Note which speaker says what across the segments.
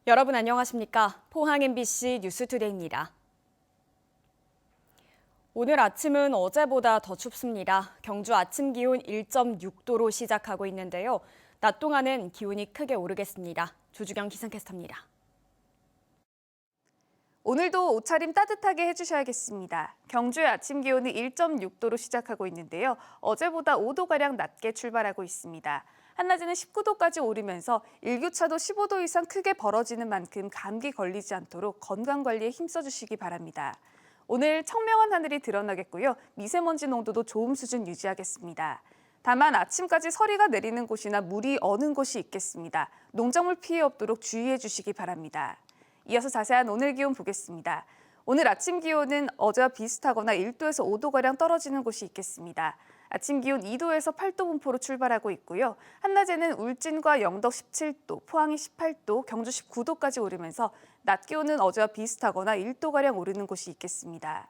Speaker 1: 여러분 안녕하십니까? 포항 MBC 뉴스투데이입니다. 오늘 아침은 어제보다 더 춥습니다. 경주 아침 기온 1.6도로 시작하고 있는데요. 낮 동안은 기온이 크게 오르겠습니다. 조주경 기상캐스터입니다.
Speaker 2: 오늘도 옷차림 따뜻하게 해주셔야겠습니다. 경주의 아침 기온은 1.6도로 시작하고 있는데요. 어제보다 5도가량 낮게 출발하고 있습니다. 한낮에는 19도까지 오르면서 일교차도 15도 이상 크게 벌어지는 만큼 감기 걸리지 않도록 건강관리에 힘써주시기 바랍니다. 오늘 청명한 하늘이 드러나겠고요. 미세먼지 농도도 좋음 수준 유지하겠습니다. 다만 아침까지 서리가 내리는 곳이나 물이 어는 곳이 있겠습니다. 농작물 피해 없도록 주의해 주시기 바랍니다. 이어서 자세한 오늘 기온 보겠습니다. 오늘 아침 기온은 어제와 비슷하거나 1도에서 5도가량 떨어지는 곳이 있겠습니다. 아침 기온 2도에서 8도 분포로 출발하고 있고요. 한낮에는 울진과 영덕 17도, 포항이 18도, 경주 19도까지 오르면서 낮 기온은 어제와 비슷하거나 1도가량 오르는 곳이 있겠습니다.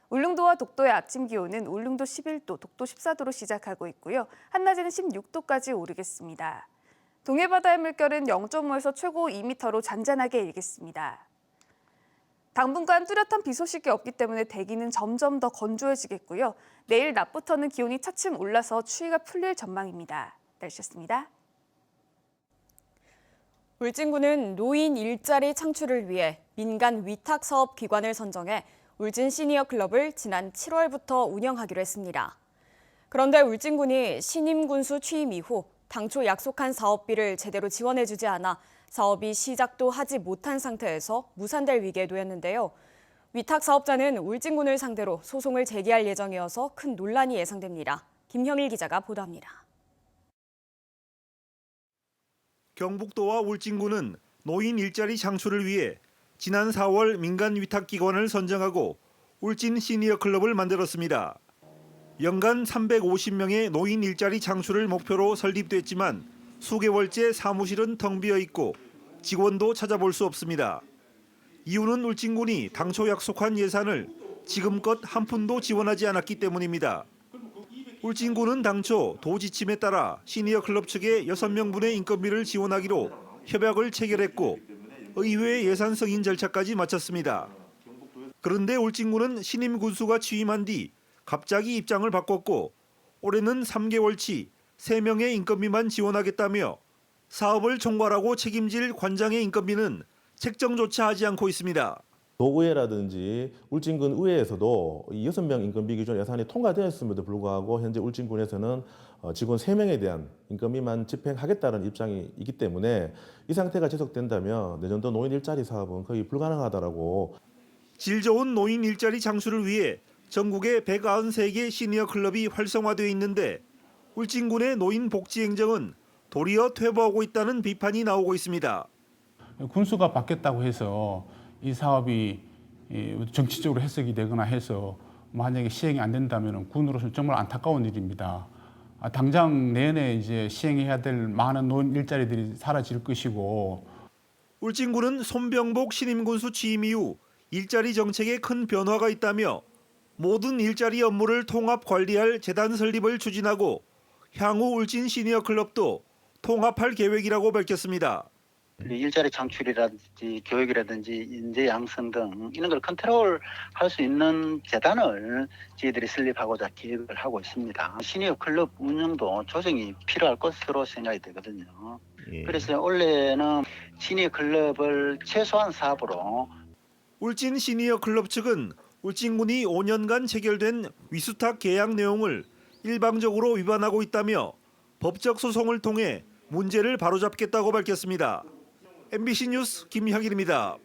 Speaker 2: 울릉도와 독도의 아침 기온은 울릉도 11도, 독도 14도로 시작하고 있고요. 한낮에는 16도까지 오르겠습니다. 동해바다의 물결은 0.5에서 최고 2m로 잔잔하게 일겠습니다. 당분간 뚜렷한 비 소식이 없기 때문에 대기는 점점 더 건조해지겠고요. 내일 낮부터는 기온이 차츰 올라서 추위가 풀릴 전망입니다. 날씨였습니다.
Speaker 1: 울진군은 노인 일자리 창출을 위해 민간 위탁 사업 기관을 선정해 울진 시니어 클럽을 지난 7월부터 운영하기로 했습니다. 그런데 울진군이 신임 군수 취임 이후 당초 약속한 사업비를 제대로 지원해주지 않아 사업이 시작도 하지 못한 상태에서 무산될 위기에 놓였는데요. 위탁 사업자는 울진군을 상대로 소송을 제기할 예정이어서 큰 논란이 예상됩니다. 김형일 기자가 보도합니다.
Speaker 3: 경북도와 울진군은 노인 일자리 창출을 위해 지난 4월 민간 위탁기관을 선정하고 울진 시니어 클럽을 만들었습니다. 연간 350명의 노인 일자리 창출을 목표로 설립됐지만 수개월째 사무실은 텅 비어 있고 직원도 찾아볼 수 없습니다. 이유는 울진군이 당초 약속한 예산을 지금껏 한 푼도 지원하지 않았기 때문입니다. 울진군은 당초 도 지침에 따라 시니어 클럽 측에 6명분의 인건비를 지원하기로 협약을 체결했고 의회 예산 승인 절차까지 마쳤습니다. 그런데 울진군은 신임 군수가 취임한 뒤 갑자기 입장을 바꿨고 올해는 3개월치 3명의 인건비만 지원하겠다며 사업을 총괄하고 책임질 관장의 인건비는 책정조차 하지 않고 있습니다.
Speaker 4: 도의회라든지 울진군 의회에서도 6명 인건비 기준 예산이 통과되었음에도 불구하고 현재 울진군에서는 직원 3명에 대한 인건비만 집행하겠다는 입장이 있기 때문에 이 상태가 지속된다면 내년도 노인 일자리 사업은 거의 불가능하다라고.
Speaker 3: 질 좋은 노인 일자리 창출을 위해 전국에 193개 시니어 클럽이 활성화되어 있는데 울진군의 노인 복지 행정은 도리어 퇴보하고 있다는 비판이 나오고 있습니다.
Speaker 5: 군수가 바뀌었다고 해서 이 사업이 정치적으로 해석이 되거나 해서 만약에 시행이 안 된다면 군으로서는 정말 안타까운 일입니다. 당장 내내 이제 시행해야 될 많은 노인 일자리들이 사라질 것이고.
Speaker 3: 울진군은 손병복 신임 군수 취임 이후 일자리 정책에 큰 변화가 있다며 모든 일자리 업무를 통합 관리할 재단 설립을 추진하고 향후 울진 시니어 클럽도 통합할 계획이라고 밝혔습니다.
Speaker 6: 일자리 창출이라든지 교육이라든지 인재 양성 등 이런 걸 컨트롤할 수 있는 재단을 저희들이 설립하고자 계획을 하고 있습니다. 시니어 클럽 운영도 조정이 필요할 것으로 생각이 되거든요. 그래서 원래는 시니어 클럽을 최소한 사업으로.
Speaker 3: 울진 시니어 클럽 측은 울진군이 5년간 체결된 위수탁 계약 내용을 일방적으로 위반하고 있다며 법적 소송을 통해 문제를 바로잡겠다고 밝혔습니다. MBC 뉴스 김형일입니다.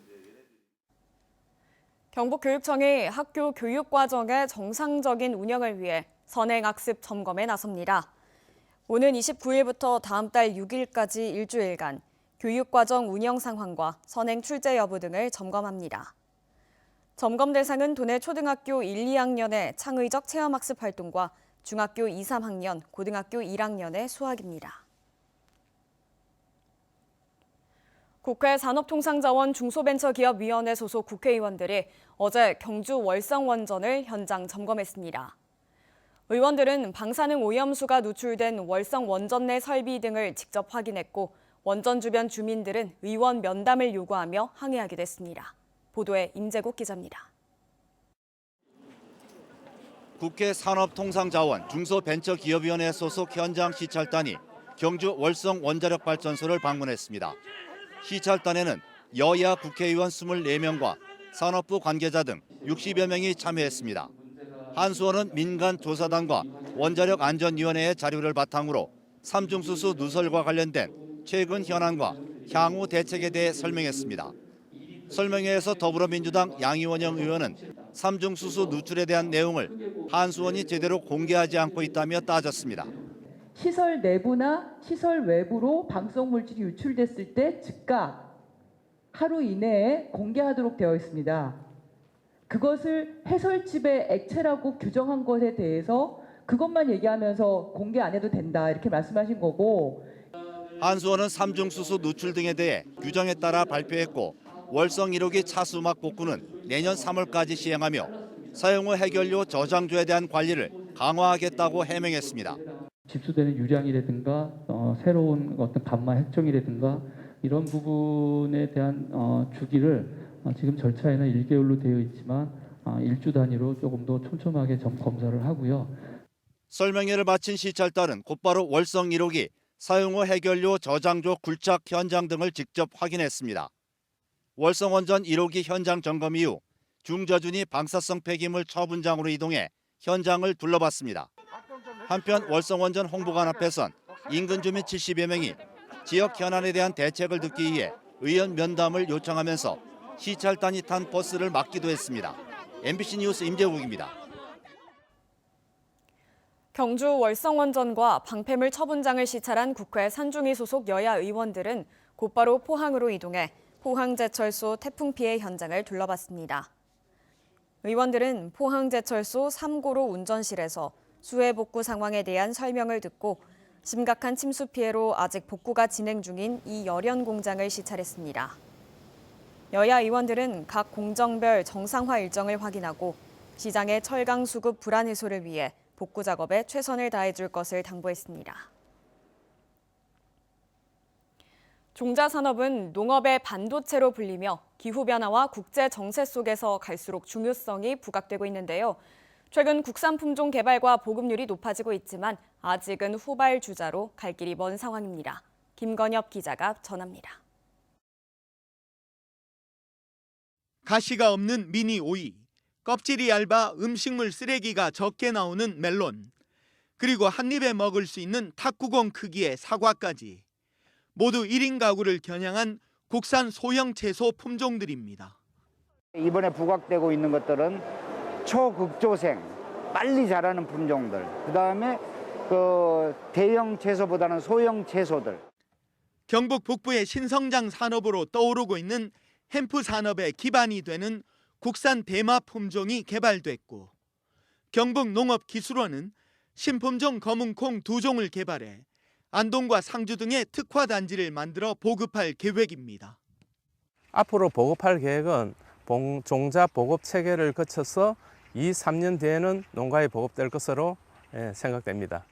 Speaker 1: 경북교육청이 학교 교육과정의 정상적인 운영을 위해 선행학습 점검에 나섭니다. 오는 29일부터 다음 달 6일까지 일주일간 교육과정 운영 상황과 선행 출제 여부 등을 점검합니다. 점검 대상은 도내 초등학교 1, 2학년의 창의적 체험학습 활동과 중학교 2, 3학년, 고등학교 1학년의 수학입니다. 국회 산업통상자원 중소벤처기업위원회 소속 국회의원들이 어제 경주 월성원전을 현장 점검했습니다. 의원들은 방사능 오염수가 누출된 월성원전 내 설비 등을 직접 확인했고 원전 주변 주민들은 의원 면담을 요구하며 항의하기도 했습니다. 보도에 임재국 기자입니다.
Speaker 7: 국회 산업통상자원 중소벤처기업위원회 소속 현장 시찰단이 경주 월성 원자력발전소를 방문했습니다. 시찰단에는 여야 국회의원 24명과 산업부 관계자 등 60여 명이 참여했습니다. 한수원은 민간조사단과 원자력안전위원회의 자료를 바탕으로 삼중수소 누설과 관련된 최근 현황과 향후 대책에 대해 설명했습니다. 설명회에서 더불어민주당 양이원영 의원은 삼중수소 누출에 대한 내용을 한수원이 제대로 공개하지 않고 있다며 따졌습니다.
Speaker 8: 시설 내부나 시설 외부로 방사성 물질이 유출됐을 때 즉각 하루 이내에 공개하도록 되어 있습니다. 그것을 해설집의 액체라고 규정한 것에 대해서 그것만 얘기하면서 공개 안 해도 된다 이렇게 말씀하신 거고.
Speaker 7: 한수원은 삼중수소 누출 등에 대해 규정에 따라 발표했고 월성 1호기 차수막 복구는 내년 3월까지 시행하며 사용 후 해결료 저장조에 대한 관리를 강화하겠다고 해명했습니다.
Speaker 9: 집수되는 유량이라든가 새로운 어떤 감마 핵종이라든가 이런 부분에 대한 주기를 지금 절차에는 1개월로 되어 있지만 일주 단위로 조금 더 촘촘하게 검사를 하고요.
Speaker 7: 설명회를 마친 시찰단은 곧바로 월성 1호기 사용 후 해결료 저장조 굴착 현장 등을 직접 확인했습니다. 월성 원전 1호기 현장 점검 이후 중저준위 방사성 폐기물 처분장으로 이동해 현장을 둘러봤습니다. 한편 월성 원전 홍보관 앞에선 인근 주민 70여 명이 지역 현안에 대한 대책을 듣기 위해 의원 면담을 요청하면서 시찰단이 탄 버스를 막기도 했습니다. MBC 뉴스 임재국입니다.
Speaker 1: 경주 월성원전과 방패물 처분장을 시찰한 국회 산중위 소속 여야 의원들은 곧바로 포항으로 이동해 포항제철소 태풍 피해 현장을 둘러봤습니다. 의원들은 포항제철소 3고로 운전실에서 수해 복구 상황에 대한 설명을 듣고 심각한 침수 피해로 아직 복구가 진행 중인 이 열연 공장을 시찰했습니다. 여야 의원들은 각 공정별 정상화 일정을 확인하고 시장의 철강 수급 불안 해소를 위해 복구 작업에 최선을 다해줄 것을 당부했습니다. 종자산업은 농업의 반도체로 불리며 기후변화와 국제 정세 속에서 갈수록 중요성이 부각되고 있는데요. 최근 국산 품종 개발과 보급률이 높아지고 있지만 아직은 후발주자로 갈 길이 먼 상황입니다. 김건엽 기자가 전합니다.
Speaker 10: 가시가 없는 미니 오이, 껍질이 얇아 음식물 쓰레기가 적게 나오는 멜론, 그리고 한 입에 먹을 수 있는 탁구공 크기의 사과까지 모두 1인 가구를 겨냥한 국산 소형 채소 품종들입니다.
Speaker 11: 이번에 부각되고 있는 것들은 초극조생, 빨리 자라는 품종들, 그다음에 대형 채소보다는 소형 채소들.
Speaker 10: 경북 북부의 신성장 산업으로 떠오르고 있는 햄프 산업의 기반이 되는 국산 대마 품종이 개발됐고, 경북농업기술원은 신품종 검은콩 2종을 개발해 안동과 상주 등의 특화 단지를 만들어 보급할 계획입니다.
Speaker 12: 앞으로 보급할 계획은 종자 보급 체계를 거쳐서 2-3년 뒤에는 농가에 보급될 것으로 생각됩니다.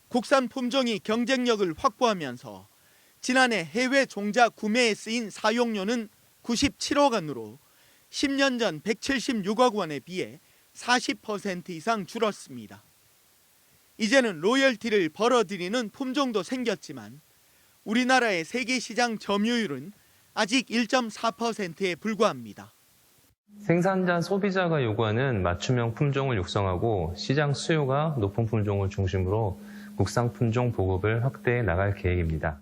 Speaker 10: 국산 품종이 경쟁력을 확보하면서 지난해 해외 종자 구매에 쓰인 사용료는 97억 원으로 10년 전 176억 원에 비해 40% 이상 줄었습니다. 이제는 로열티를 벌어들이는 품종도 생겼지만 우리나라의 세계 시장 점유율은 아직 1.4%에 불과합니다.
Speaker 13: 생산자 소비자가 요구하는 맞춤형 품종을 육성하고 시장 수요가 높은 품종을 중심으로 국산 품종 보급을 확대해 나갈 계획입니다.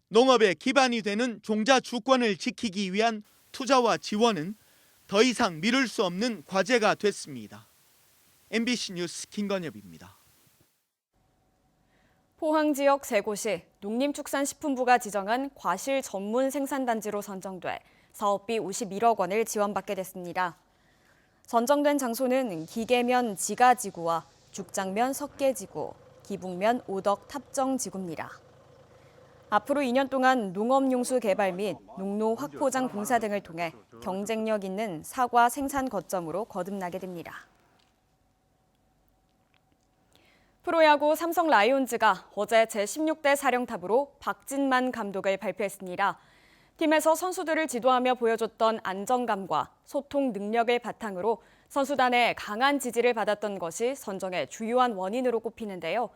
Speaker 10: 농업의 기반이 되는 종자 주권을 지키기 위한 투자와 지원은 더 이상 미룰 수 없는 과제가 됐습니다. MBC 뉴스 김건엽입니다.
Speaker 1: 포항 지역 3곳이 농림축산식품부가 지정한 과실 전문 생산단지로 선정돼 사업비 51억 원을 지원받게 됐습니다. 선정된 장소는 기계면 지가지구와 죽장면 석계지구, 기북면 오덕 탑정지구입니다. 앞으로 2년 동안 농업용수 개발 및 농로 확포장 공사 등을 통해 경쟁력 있는 사과 생산 거점으로 거듭나게 됩니다. 프로야구 삼성 라이온즈가 어제 제16대 사령탑으로 박진만 감독을 발표했습니다. 팀에서 선수들을 지도하며 보여줬던 안정감과 소통 능력을 바탕으로 선수단의 강한 지지를 받았던 것이 선정의 주요한 원인으로 꼽히는데요.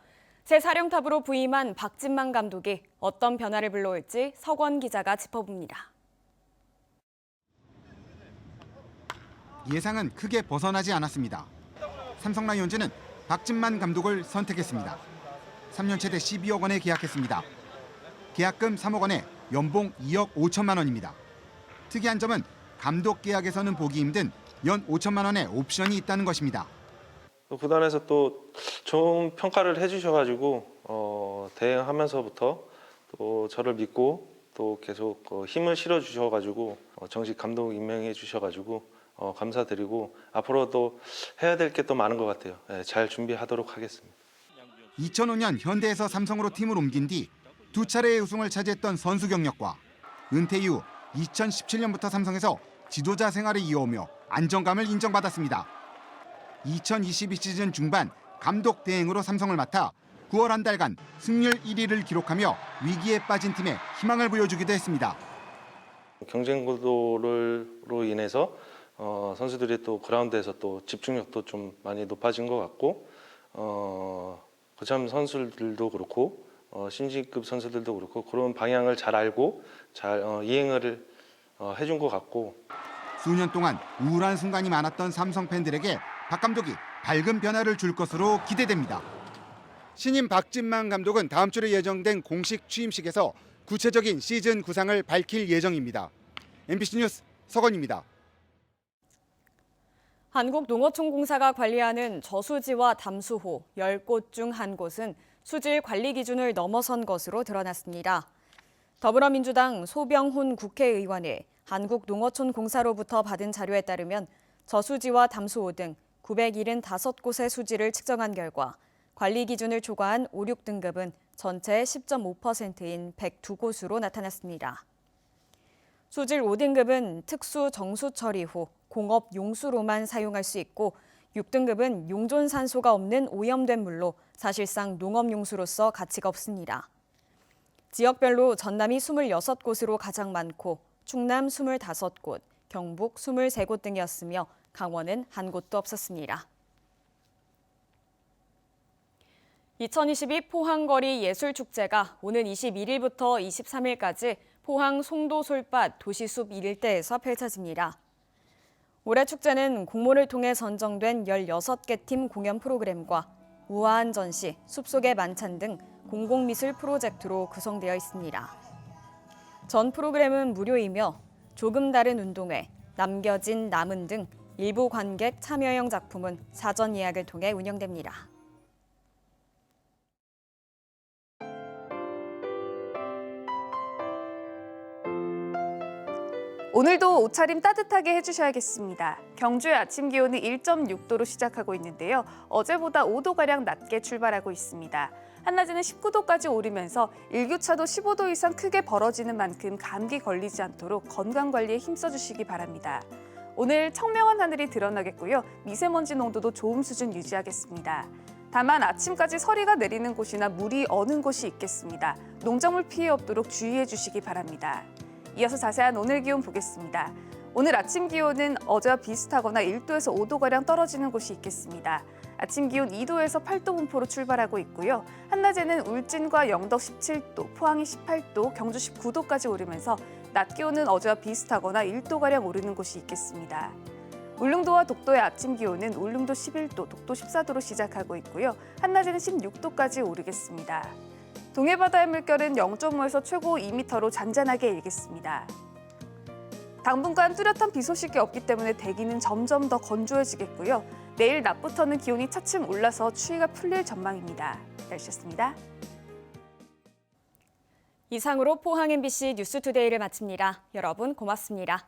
Speaker 1: 새 사령탑으로 부임한 박진만 감독이 어떤 변화를 불러올지 석원 기자가 짚어봅니다.
Speaker 14: 예상은 크게 벗어나지 않았습니다. 삼성 라이온즈는 박진만 감독을 선택했습니다. 3년 최대 12억 원에 계약했습니다. 계약금 3억 원에 연봉 2억 5천만 원입니다. 특이한 점은 감독 계약에서는 보기 힘든 연 5천만 원의 옵션이 있다는 것입니다.
Speaker 15: 구단에서 또 좋은 평가를 해주셔가지고 대행하면서부터 또 저를 믿고 또 계속 힘을 실어주셔가지고 정식 감독 임명해 주셔가지고 감사드리고 앞으로도 해야 될 게 또 많은 것 같아요. 잘 준비하도록 하겠습니다.
Speaker 14: 2005년 현대에서 삼성으로 팀을 옮긴 뒤 두 차례의 우승을 차지했던 선수 경력과 은퇴 이후 2017년부터 삼성에서 지도자 생활을 이어오며 안정감을 인정받았습니다. 2022 시즌 중반 감독 대행으로 삼성을 맡아 9월 한 달간 승률 1위를 기록하며 위기에 빠진 팀에 희망을 보여주기도 했습니다.
Speaker 15: 경쟁 구도로 인해서 선수들이 또 그라운드에서 또 집중력도 좀 많이 높아진 것 같고 거참 선수들도 그렇고 신진급 선수들도 그렇고 그런 방향을 잘 알고 잘 이행을 해준 것 같고
Speaker 14: 수년 동안 우울한 순간이 많았던 삼성 팬들에게 박 감독이 밝은 변화를 줄 것으로 기대됩니다. 신임 박진만 감독은 다음 주에 예정된 공식 취임식에서 구체적인 시즌 구상을 밝힐 예정입니다. MBC 뉴스 석원입니다.
Speaker 1: 한국농어촌공사가 관리하는 저수지와 담수호 10곳 중 한 곳은 수질 관리 기준을 넘어선 것으로 드러났습니다. 더불어민주당 소병훈 국회의원이 한국농어촌공사로부터 받은 자료에 따르면 저수지와 담수호 등 975곳의 수질을 측정한 결과 관리 기준을 초과한 5, 6등급은 전체의 10.5%인 102곳으로 나타났습니다. 수질 5등급은 특수 정수 처리 후 공업 용수로만 사용할 수 있고 6등급은 용존산소가 없는 오염된 물로 사실상 농업용수로서 가치가 없습니다. 지역별로 전남이 26곳으로 가장 많고 충남 25곳, 경북 23곳 등이었으며 강원은 한 곳도 없었습니다. 2022 포항거리 예술축제가 오는 21일부터 23일까지 포항 송도솔밭 도시숲 일대에서 펼쳐집니다. 올해 축제는 공모를 통해 선정된 16개 팀 공연 프로그램과 우아한 전시, 숲속의 만찬 등 공공미술 프로젝트로 구성되어 있습니다. 전 프로그램은 무료이며 조금 다른 운동회, 남겨진 남은 등 일부 관객 참여형 작품은 사전 예약을 통해 운영됩니다.
Speaker 2: 오늘도 옷차림 따뜻하게 해주셔야겠습니다. 경주의 아침 기온이 1.6도로 시작하고 있는데요. 어제보다 5도가량 낮게 출발하고 있습니다. 한낮에는 19도까지 오르면서 일교차도 15도 이상 크게 벌어지는 만큼 감기 걸리지 않도록 건강관리에 힘써주시기 바랍니다. 오늘 청명한 하늘이 드러나겠고요. 미세먼지 농도도 좋음 수준 유지하겠습니다. 다만 아침까지 서리가 내리는 곳이나 물이 어는 곳이 있겠습니다. 농작물 피해 없도록 주의해 주시기 바랍니다. 이어서 자세한 오늘 기온 보겠습니다. 오늘 아침 기온은 어제와 비슷하거나 1도에서 5도가량 떨어지는 곳이 있겠습니다. 아침 기온 2도에서 8도 분포로 출발하고 있고요. 한낮에는 울진과 영덕 17도, 포항이 18도, 경주 19도까지 오르면서 낮 기온은 어제와 비슷하거나 1도가량 오르는 곳이 있겠습니다. 울릉도와 독도의 아침 기온은 울릉도 11도, 독도 14도로 시작하고 있고요. 한낮에는 16도까지 오르겠습니다. 동해바다의 물결은 0.5에서 최고 2m로 잔잔하게 일겠습니다. 당분간 뚜렷한 비 소식이 없기 때문에 대기는 점점 더 건조해지겠고요. 내일 낮부터는 기온이 차츰 올라서 추위가 풀릴 전망입니다. 날씨였습니다.
Speaker 1: 이상으로 포항 MBC 뉴스투데이를 마칩니다. 여러분 고맙습니다.